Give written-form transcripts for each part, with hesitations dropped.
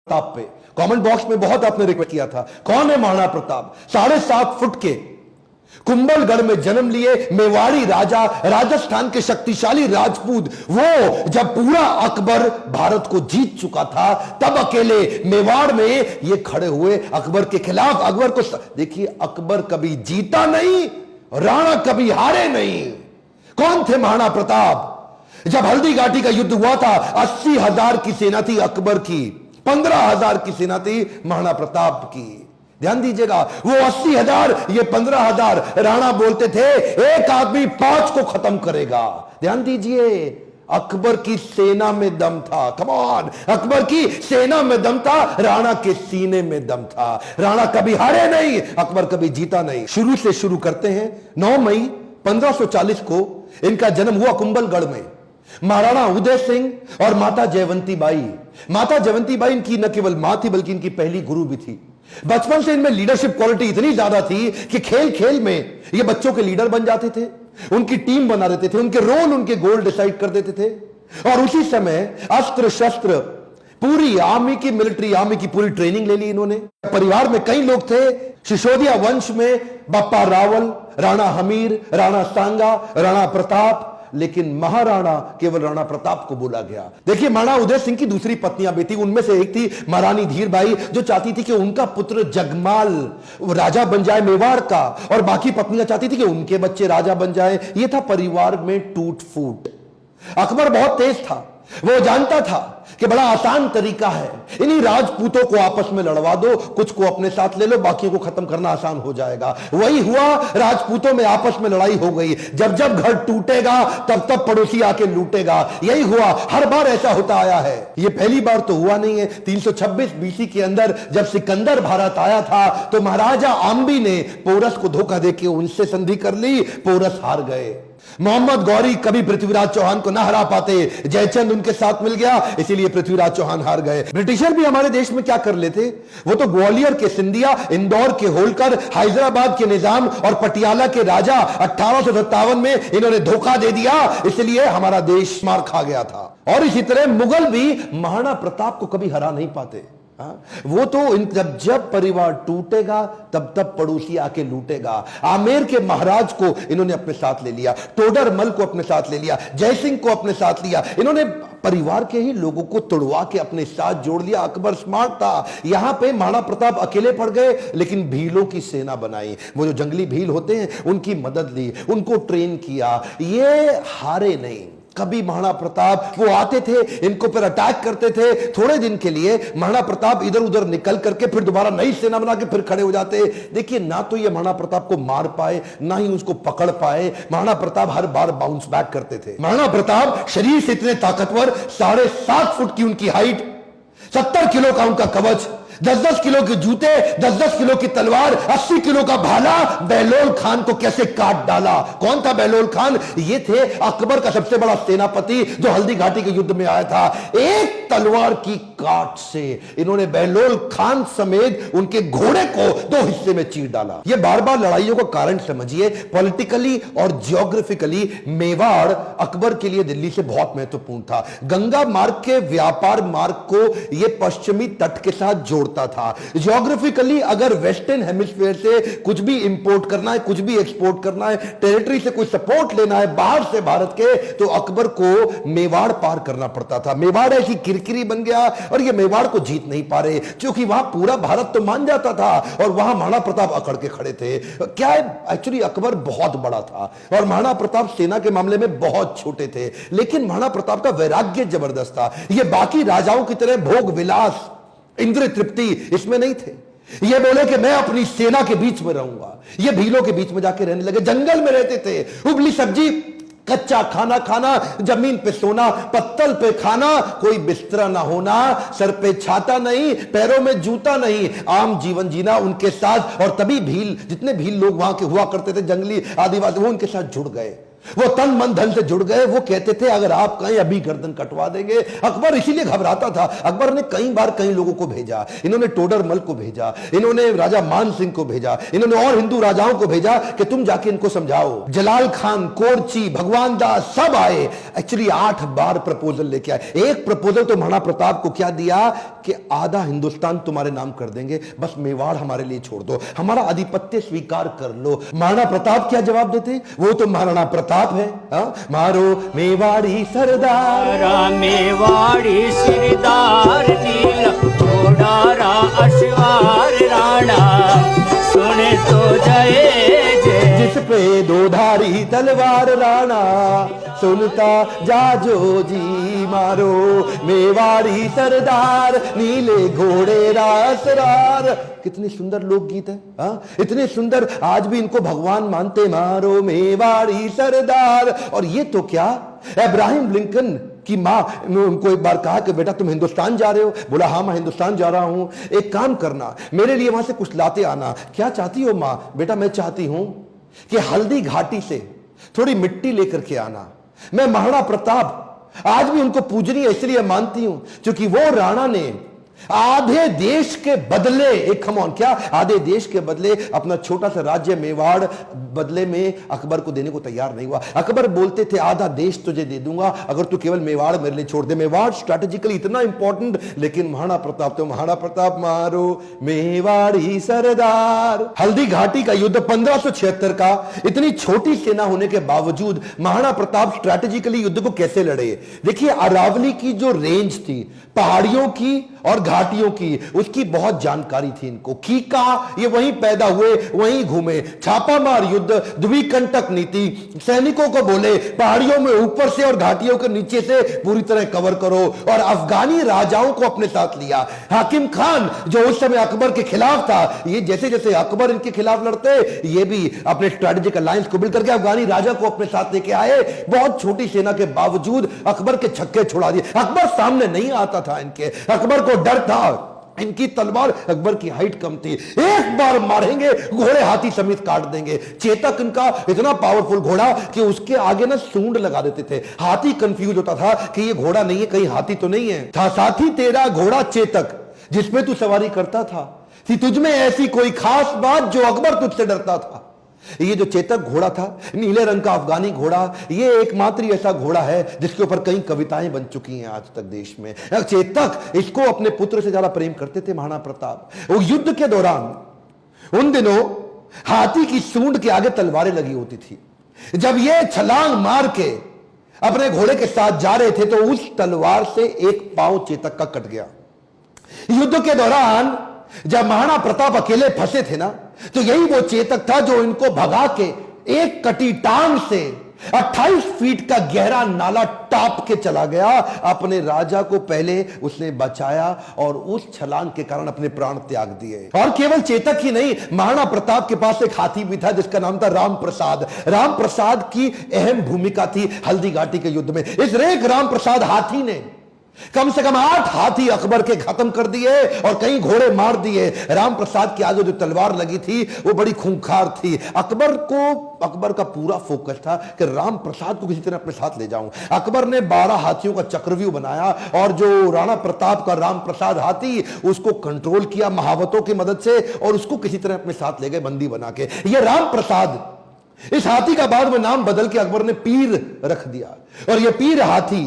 प्रताप पे comment box में बहुत आपने रिक्वेस्ट किया था, कौन है महाराणा प्रताप? 7.5 फुट के कुंभलगढ़ में जन्म लिए मेवाड़ी राजा, राजस्थान के शक्तिशाली राजपूत। वो जब पूरा अकबर भारत को जीत चुका था तब अकेले मेवाड़ में ये खड़े हुए अकबर के खिलाफ। अकबर को देखिए, अकबर कभी जीता नहीं, राणा कभी हारे नहीं। कौन थे महाराणा प्रताप? जब हल्दी घाटी का युद्ध हुआ था 80,000 की सेना थी अकबर की, 15,000 की सेना थी महाराणा प्रताप की। ध्यान दीजिएगा, वो 80,000, ये 15,000। राणा बोलते थे एक आदमी 5 को खत्म करेगा। ध्यान दीजिए, अकबर की सेना में दम था। कम ऑन, अकबर की सेना में दम था, राणा के सीने में दम था। राणा कभी हारे नहीं, अकबर कभी जीता नहीं। शुरू से शुरू करते हैं। 9 मई 1540 को इनका जन्म हुआ कुंभलगढ़ में। महाराणा उदय सिंह और माता जयवंती बाई। माता जयवंती बाई इनकी न केवल मां थी बल्कि इनकी पहली गुरु भी थी। बचपन से इनमें लीडरशिप क्वालिटी इतनी ज्यादा थी कि खेल खेल में ये बच्चों के लीडर बन जाते थे, उनकी टीम बना देते थे, उनके रोल, उनके गोल डिसाइड कर देते थे। और उसी समय अस्त्र शस्त्र, पूरी आर्मी की, मिलिट्री आर्मी की पूरी ट्रेनिंग ले ली इन्होंने। परिवार में कई लोग थे। सिसोदिया वंश में बप्पा रावल, राणा हमीर, राणा सांगा, राणा प्रताप, लेकिन महाराणा केवल राणा प्रताप को बोला गया। देखिए, महाराणा उदय सिंह की दूसरी पत्नियां भी थी। उनमें से एक थी महारानी धीरबाई, जो चाहती थी कि उनका पुत्र जगमाल राजा बन जाए मेवाड़ का, और बाकी पत्नियां चाहती थी कि उनके बच्चे राजा बन जाए। यह था परिवार में टूट फूट। अकबर बहुत तेज था, वो जानता था कि बड़ा आसान तरीका है, इन्हीं राजपूतों को आपस में लड़वा दो, कुछ को अपने साथ ले लो, बाकियों को खत्म करना आसान हो जाएगा। वही हुआ, राजपूतों में आपस में लड़ाई हो गई। जब जब घर टूटेगा तब तब पड़ोसी आके लूटेगा। यही हुआ, हर बार ऐसा होता आया है। ये पहली बार तो हुआ नहीं है। 326 बीसी के अंदर जब सिकंदर भारत आया था तो महाराजा आम्बी ने पोरस को धोखा देके उनसे संधि कर ली, पोरस हार गए। मोहम्मद गौरी कभी पृथ्वीराज चौहान को ना हरा पाते, जयचंद उनके साथ मिल गया, इसीलिए पृथ्वीराज चौहान हार गए। ब्रिटिशर भी हमारे देश में क्या कर लेते, वो तो ग्वालियर के सिंधिया, इंदौर के होलकर, हैदराबाद के निजाम और पटियाला के राजा 1857 में इन्होंने धोखा दे दिया, इसलिए हमारा देश मार खा गया था। और इसी तरह मुगल भी महाराणा प्रताप को कभी हरा नहीं पाते। वो तो जब परिवार टूटेगा तब तब पड़ोसी आके लूटेगा। आमेर के महाराज को इन्होंने अपने साथ ले लिया, टोडरमल को अपने साथ ले लिया, जयसिंह को अपने साथ लिया। इन्होंने परिवार के ही लोगों को तोड़वा के अपने साथ जोड़ लिया। अकबर स्मार्ट था। यहां पे महाराणा प्रताप अकेले पड़ गए, लेकिन भीलों की सेना बनाई। वो जो जंगली भील होते हैं उनकी मदद ली, उनको ट्रेन किया। ये हारे नहीं कभी। महाराणा प्रताप वो आते थे, इनको फिर अटैक करते थे। थोड़े दिन के लिए महाराणा प्रताप इधर उधर निकल करके फिर दोबारा नई सेना बना के फिर खड़े हो जाते। देखिए, ना तो ये महाराणा प्रताप को मार पाए, ना ही उसको पकड़ पाए। महाराणा प्रताप हर बार बाउंस बैक करते थे। महाराणा प्रताप शरीर से इतने ताकतवर, 7.5 फुट की उनकी हाइट, 70 किलो का उनका कवच, 10-10 किलो के जूते, 10-10 किलो की तलवार, 80 किलो का भाला। बहलोल खान को कैसे काट डाला? कौन था बहलोल खान? ये थे अकबर का सबसे बड़ा सेनापति जो हल्दी घाटी के युद्ध में आया था। एक तलवार की काट से इन्होंने बहलोल खान समेत उनके घोड़े को 2 हिस्से में चीर डाला। ये बार बार लड़ाइयों का कारण समझिए। पॉलिटिकली और जियोग्राफिकली मेवाड़ अकबर के लिए दिल्ली से बहुत महत्वपूर्ण था। गंगा मार्ग के व्यापार मार्ग को यह पश्चिमी तट के साथ जोड़ता था। जियोग्राफिकली अगर वेस्टर्न हेमिस्फीयर से कुछ भी इंपोर्ट करना है, कुछ भी एक्सपोर्ट करना है, टेरिटरी से कोई सपोर्ट लेना है बाहर से भारत के, तो अकबर को मेवाड़ पार करना पड़ता था। मेवाड़ ऐसी किरकिरी बन गया और ये मेवाड़ को जीत नहीं पा रहे, क्योंकि वहां पूरा भारत तो मान जाता था और वहां महाराणा प्रताप अकड़ के खड़े थे। क्या है, एक्चुअली अकबर बहुत बड़ा था और महाराणा प्रताप सेना के मामले में बहुत छोटे थे, लेकिन महाराणा प्रताप का वैराग्य जबरदस्त था। ये बाकी राजाओं की तरह भोग विलास, इंद्र तृप्ति इसमें नहीं थे। ये बोले कि मैं अपनी सेना के बीच में रहूंगा। ये भीलों के बीच में जाके रहने लगे, जंगल में रहते थे। उबली सब्जी, कच्चा खाना खाना, जमीन पे सोना, पत्तल पे खाना, कोई बिस्तरा ना होना, सर पे छाता नहीं, पैरों में जूता नहीं, आम जीवन जीना उनके साथ। और तभी भील, जितने भील लोग वहां के हुआ करते थे, जंगली आदिवासी, वो उनके साथ जुड़ गए। वो तन मन धन से जुड़ गए। वो कहते थे अगर आप कहीं अभी गर्दन कटवा देंगे। अकबर इसीलिए घबराता था। अकबर ने कई बार कई लोगों को भेजा, इन्होंने टोडरमल को भेजा, इन्होंने राजा मान सिंह को भेजा, इन्होंने और हिंदू राजाओं को भेजा कि तुम जाके इनको समझाओ। जलाल खान, कोरची, भगवान दास सब आए। एक्चुअली 8 बार प्रपोजल लेके आए। एक प्रपोजल तो महाराणा प्रताप को क्या दिया कि आधा हिंदुस्तान तुम्हारे नाम कर देंगे, बस मेवाड़ हमारे लिए छोड़ दो, हमारा आधिपत्य स्वीकार कर लो। महाराणा प्रताप क्या जवाब देते? वो तो महाराणा प्रताप है। मारो मेवाड़ी सरदार, मेवाड़ी सरदार नील घोड़ारा अश्वार राणा सुने तो जय जय। जिस पे दो धारी तलवार राणा सुनता जाजो जी। मारो मेवाड़ी सरदार नीले घोड़े रासरार। कितनी सुंदर लोकगीत है। इतने सुंदर, आज भी इनको भगवान मानते। मारो मेवाड़ी सरदार। और ये तो क्या, अब्राहम लिंकन की मां ने उनको एक बार कहा कि बेटा तुम हिंदुस्तान जा रहे हो? बोला हाँ मैं हिंदुस्तान जा रहा हूं, एक काम करना मेरे लिए वहां से कुछ लाते आना। क्या चाहती हो मां? बेटा मैं चाहती हूं कि हल्दी घाटी से थोड़ी मिट्टी लेकर के आना। मैं महाराणा प्रताप आज भी उनको पूजनीय इसलिए मानती हूं क्योंकि वो राणा ने आधे देश के बदले, एक खमौन क्या, आधे देश के बदले अपना छोटा सा राज्य मेवाड़ बदले में अकबर को देने को तैयार नहीं हुआ। अकबर बोलते थे आधा देश तुझे दे दूंगा अगर तू केवल मेवाड़ मेरे लिए छोड़ दे। मेवाड़ स्ट्रैटेजिकली इतना इंपॉर्टेंट। लेकिन महाराणा प्रताप तो महाराणा प्रताप मारो मेवाड़ी सरदार। हल्दी घाटी का युद्ध 1576 का, इतनी छोटी सेना होने के बावजूद महाराणा प्रताप स्ट्रैटेजिकली युद्ध को कैसे लड़े? देखिए अरावली की जो रेंज थी, पहाड़ियों की और घाटियों की, उसकी बहुत जानकारी थी इनको। कीका ये वहीं पैदा हुए, वहीं घूमे। छापामार युद्ध, द्विकंटक नीति, सैनिकों को बोले पहाड़ियों में ऊपर से और घाटियों के नीचे से पूरी तरह कवर करो। और अफगानी राजाओं को अपने साथ लिया। हाकिम खान जो उस समय अकबर के खिलाफ था, ये जैसे जैसे अकबर इनके खिलाफ लड़ते, ये भी अपने स्ट्रेटेजिक अलायंस को बिल्ड करके अफगानी राजा को अपने साथ लेके आए। बहुत छोटी सेना के बावजूद अकबर के छक्के छुड़ा दिए। अकबर सामने नहीं आता था इनके, अकबर को डर था। इनकी तलवार, अकबर की हाइट कम थी, एक बार मारेंगे घोड़े हाथी समेत काट देंगे। चेतक इनका इतना पावरफुल घोड़ा कि उसके आगे ना सूंड लगा देते थे। हाथी कंफ्यूज होता था कि ये घोड़ा नहीं है, कहीं हाथी तो नहीं है। था साथी तेरा घोड़ा चेतक जिसमें तू सवारी करता था, थी तुझमें ऐसी कोई खास बात जो अकबर तुझसे डरता था। ये जो चेतक घोड़ा था, नीले रंग का अफगानी घोड़ा, ये एकमात्र ऐसा घोड़ा है जिसके ऊपर कई कविताएं बन चुकी हैं आज तक देश में। चेतक, इसको अपने पुत्र से ज्यादा प्रेम करते थे महाराणा प्रताप। वो युद्ध के दौरान उन दिनों हाथी की सूंड के आगे तलवारें लगी होती थी। जब ये छलांग मार के अपने घोड़े के साथ जा रहे थे तो उस तलवार से एक पांव चेतक का कट गया। युद्ध के दौरान जब महाराणा प्रताप अकेले फंसे थे ना, तो यही वो चेतक था जो इनको भगा के एक कटी टांग से 28 फीट का गहरा नाला टाप के चला गया। अपने राजा को पहले उसने बचाया और उस छलांग के कारण अपने प्राण त्याग दिए। और केवल चेतक ही नहीं, महाराणा प्रताप के पास एक हाथी भी था जिसका नाम था राम प्रसाद। राम प्रसाद की अहम भूमिका थी हल्दी घाटी के युद्ध में। इस रेख राम प्रसाद हाथी ने कम से कम 8 हाथी अकबर के खत्म कर दिए और कई घोड़े मार दिए। राम प्रसाद की आगे जो तलवार लगी थी वो बड़ी खूंखार थी। अकबर का पूरा फोकस था कि राम प्रसाद को किसी तरह अपने साथ ले जाऊं। अकबर ने 12 हाथियों का चक्रव्यूह बनाया और जो राणा प्रताप का राम प्रसाद हाथी, उसको कंट्रोल किया महावतों की मदद से और उसको किसी तरह अपने साथ ले गए बंदी बना के। ये राम प्रसाद, इस हाथी का बाद में नाम बदल के अकबर ने पीर रख दिया। और ये पीर हाथी,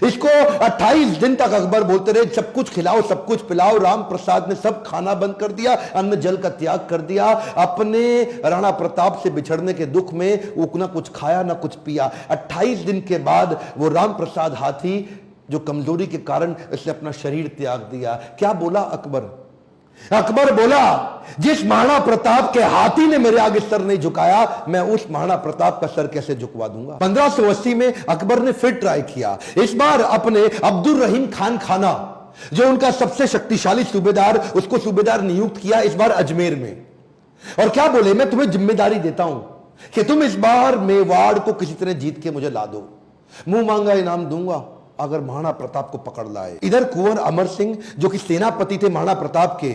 इसको 28 दिन तक अकबर बोलते रहे सब कुछ खिलाओ सब कुछ पिलाओ। राम प्रसाद ने सब खाना बंद कर दिया, अन्न जल का त्याग कर दिया। अपने राणा प्रताप से बिछड़ने के दुख में वो ना कुछ खाया ना कुछ पिया। 28 दिन के बाद वो राम प्रसाद हाथी जो कमजोरी के कारण इसने अपना शरीर त्याग दिया। क्या बोला अकबर? अकबर बोला जिस महाराणा प्रताप के हाथी ने मेरे आगे सर नहीं झुकाया, मैं उस महाराणा प्रताप का सर कैसे झुकवा दूंगा। 1580 में अकबर ने फिर ट्राई किया। इस बार अपने अब्दुल रहीम खान खाना, जो उनका सबसे शक्तिशाली सूबेदार, उसको सूबेदार नियुक्त किया इस बार अजमेर में। और क्या बोले, मैं तुम्हें जिम्मेदारी देता हूं कि तुम इस बार मेवाड़ को किसी तरह जीत के मुझे ला दो, मुंह मांगा इनाम दूंगा अगर महाराणा प्रताप को पकड़ लाए। इधर कुंवर अमर सिंह जो कि सेनापति थे महाराणा प्रताप के,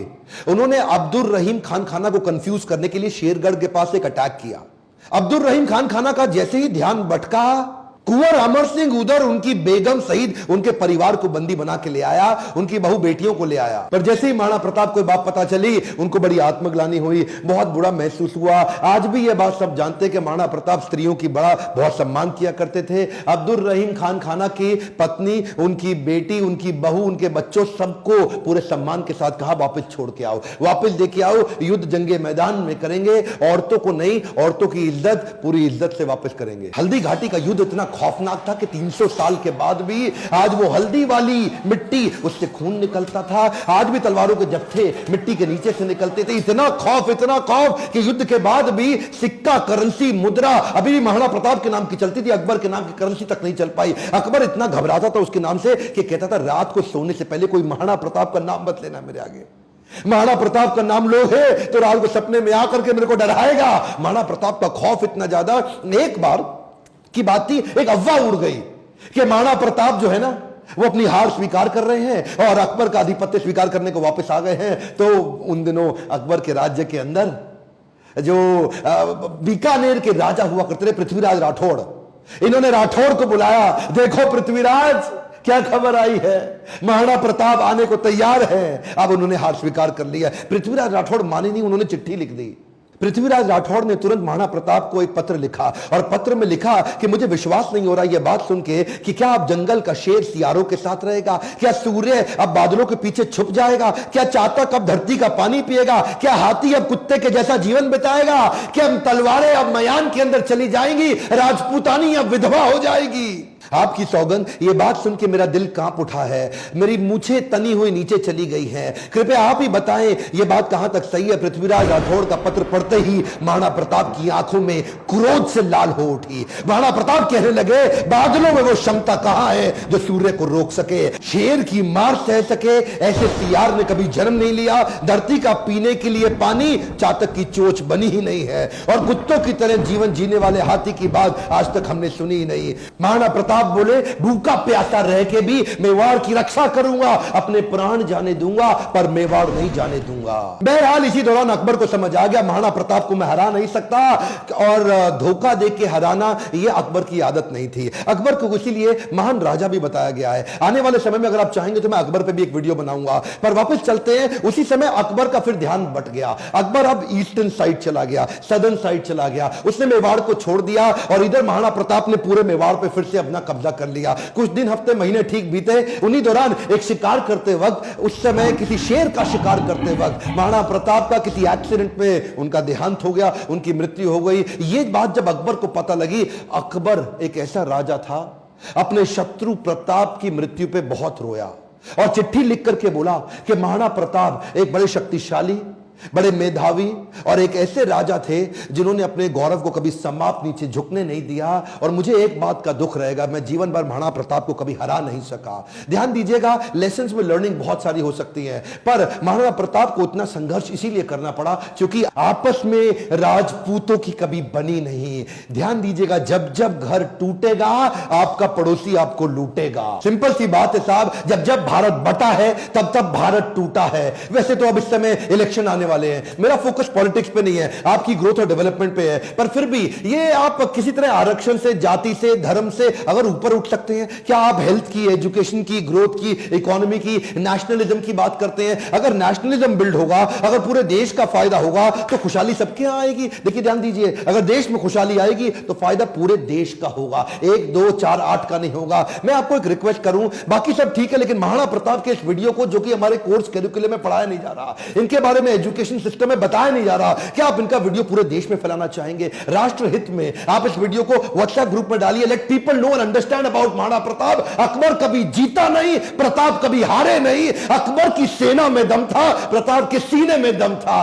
उन्होंने अब्दुल रहीम खान खाना को कंफ्यूज करने के लिए शेरगढ़ के पास एक अटैक किया। अब्दुल रहीम खान खाना का जैसे ही ध्यान भटका, कुंवर अमर सिंह उधर उनकी बेगम सहित उनके परिवार को बंदी बना के ले आया, उनकी बहू बेटियों को ले आया। पर जैसे ही महाराणा प्रताप को बात पता चली, उनको बड़ी आत्मग्लानि हुई, बहुत बुरा महसूस हुआ। आज भी यह बात सब जानते हैं कि महाराणा प्रताप स्त्रियों की बहुत सम्मान किया करते थे। अब्दुल रहीम खान खाना की पत्नी, उनकी बेटी, उनकी बहू, उनके बच्चों, सबको पूरे सम्मान के साथ कहा वापस छोड़ के आओ, वापस लेके आओ, युद्ध जंगे मैदान में करेंगे, औरतों को नहीं, औरतों की इज्जत पूरी इज्जत से वापस करेंगे। हल्दी घाटी का युद्ध इतना खौफनाक था कि 300 साल के बाद भी आज वो हल्दी वाली मिट्टी, उससे खून निकलता था। आज भी तलवारों के जत्थे मिट्टी के नीचे से निकलते थे। इतना खौफ कि युद्ध के बाद भी सिक्का, करेंसी, मुद्रा अभी भी महाराणा प्रताप के नाम की चलती थी, अकबर के नाम की करेंसी तक नहीं चल पाई। अकबर इतना घबराता था उसके नाम से कि कहता था रात को सोने से पहले कोई महाराणा प्रताप का नाम मत लेना मेरे आगे। महाराणा प्रताप का नाम लो है तो रात को सपने में आकर के मेरे को डराएगा। महाराणा प्रताप का खौफ इतना ज्यादा, एक बार की बात थी, एक अफवाह उड़ गई कि महाराणा प्रताप जो है ना, वो अपनी हार स्वीकार कर रहे हैं और अकबर का आधिपत्य स्वीकार करने को वापस आ गए हैं। तो उन दिनों अकबर के राज्य के अंदर जो बीकानेर के राजा हुआ करते थे, पृथ्वीराज राठौड़, इन्होंने राठौड़ को बुलाया, देखो पृथ्वीराज क्या खबर आई है, महाराणा प्रताप आने को तैयार है। अब उन्होंने हार स्वीकार कर लिया। पृथ्वीराज राठौड़ माने नहीं, उन्होंने चिट्ठी लिख दी। पृथ्वीराज राठौड़ ने तुरंत महाराणा प्रताप को एक पत्र लिखा और पत्र में लिखा कि मुझे विश्वास नहीं हो रहा यह बात सुन के कि क्या अब जंगल का शेर सियारों के साथ रहेगा, क्या सूर्य अब बादलों के पीछे छुप जाएगा, क्या चातक अब धरती का पानी पिएगा, क्या हाथी अब कुत्ते के जैसा जीवन बिताएगा, क्या तलवारें अब मयान के अंदर चली जाएंगी, राजपूतानी अब विधवा हो जाएगी। आपकी सौगंध, ये बात सुन के मेरा दिल कांप उठा है, मेरी मूछें तनी हुई नीचे चली गई हैं। कृपया आप ही बताएं ये बात कहां तक सही है। पृथ्वीराज राठौड़ का पत्र पढ़ते ही महाराणा प्रताप की आंखों में क्रोध से लाल हो उठी। महाराणा प्रताप कहने लगे, बादलों में वो क्षमता कहां है जो सूर्य को रोक सके, शेर की मार सह सके, ऐसे सियार ने कभी जन्म नहीं लिया। धरती का पीने के लिए पानी चातक की चोंच बनी ही नहीं है और कुत्तों की तरह जीवन जीने वाले हाथी की बात आज तक हमने सुनी ही नहीं। महाराणा प्रताप बोले, भूखा प्यासा रह के भी मेवाड़ की रक्षा करूंगा, अपने प्राण जाने दूंगा पर मेवाड़ नहीं जाने दूंगा। बहरहाल इसी दौरान अकबर को समझ आ गया महाराणा प्रताप को मैं हरा नहीं सकता और धोखा दे के हराना यह अकबर की आदत नहीं थी। अकबर को इसीलिए महान राजा भी बताया गया है। आने वाले समय में अगर आप चाहेंगे तो मैं अकबर पे भी एक वीडियो बनाऊंगा। पर वापस चलते हैं, उसी समय अकबर का फिर ध्यान बट गया। अकबर अब ईस्टर्न साइड चला गया, सदर्न साइड चला गया, उसने मेवाड़ को छोड़ दिया और इधर महाराणा प्रताप ने पूरे मेवाड़ पे फिर से अपना कब्जा कर लिया। कुछ दिन, हफ्ते, महीने ठीक बीते। उन्हीं दौरान एक शिकार करते वक्त, उस समय किसी शेर का शिकार करते वक्त महाराणा प्रताप का किसी एक्सीडेंट में उनका देहांत हो गया, उनकी मृत्यु हो गई। ये बात जब अकबर को पता लगी, अकबर एक ऐसा राजा था, अपने शत्रु प्रताप की मृत्यु पे बहुत रोया और चिट्ठी लिख करके बोला कि महाराणा प्रताप एक बड़े शक्तिशाली, बड़े मेधावी और एक ऐसे राजा थे जिन्होंने अपने गौरव को कभी समाप्त नीचे झुकने नहीं दिया और मुझे एक बात का दुख रहेगा, मैं जीवन भर महाराणा प्रताप को कभी हरा नहीं सका। ध्यान दीजिएगा, लेसन्स में लर्निंग बहुत सारी हो सकती है, पर महाराणा प्रताप को उतना संघर्ष इसीलिए करना पड़ा क्योंकि आपस में राजपूतों की कभी बनी नहीं। ध्यान दीजिएगा, जब जब घर टूटेगा आपका पड़ोसी आपको लूटेगा। सिंपल सी बात है साहब, जब जब भारत बटा है तब तब भारत टूटा है। वैसे तो अब इस समय इलेक्शन आने वाले हैं, मेरा फोकस पॉलिटिक्स पे नहीं है, आपकी ग्रोथ और डेवलपमेंट पे है, पर फिर भी ये आप किसी तरह आरक्षण से, जाति से, धर्म से अगर ऊपर उठ सकते हैं, क्या आप हेल्थ की, एजुकेशन की, ग्रोथ की, इकोनॉमी की, नेशनलिज्म की बात करते हैं? अगर नेशनलिज्म बिल्ड होगा, अगर पूरे देश का फायदा होगा तो खुशहाली सबके यहां आएगी। देखिए ध्यान दीजिए, अगर देश में खुशहाली आएगी तो फायदा पूरे देश का होगा, 1, 2, 4, 8 का नहीं होगा। मैं आपको एक रिक्वेस्ट करूं, बाकी सब ठीक है, लेकिन महाराणा प्रताप के इस वीडियो को, जो कि हमारे कोर्स कैरिकुलम में पढ़ाया नहीं जा रहा, इनके बारे में एजुकेशन सिस्टम में बताया नहीं जा रहा, क्या आप इनका वीडियो पूरे देश में फैलाना चाहेंगे? राष्ट्र हित में आप इस वीडियो को व्हाट्सएप ग्रुप में डालिए। Let people know and understand about Maharana Pratap. Akbar कभी जीता नहीं, प्रताप कभी हारे नहीं। अकबर की सेना में दम था, प्रताप के सीने में दम था।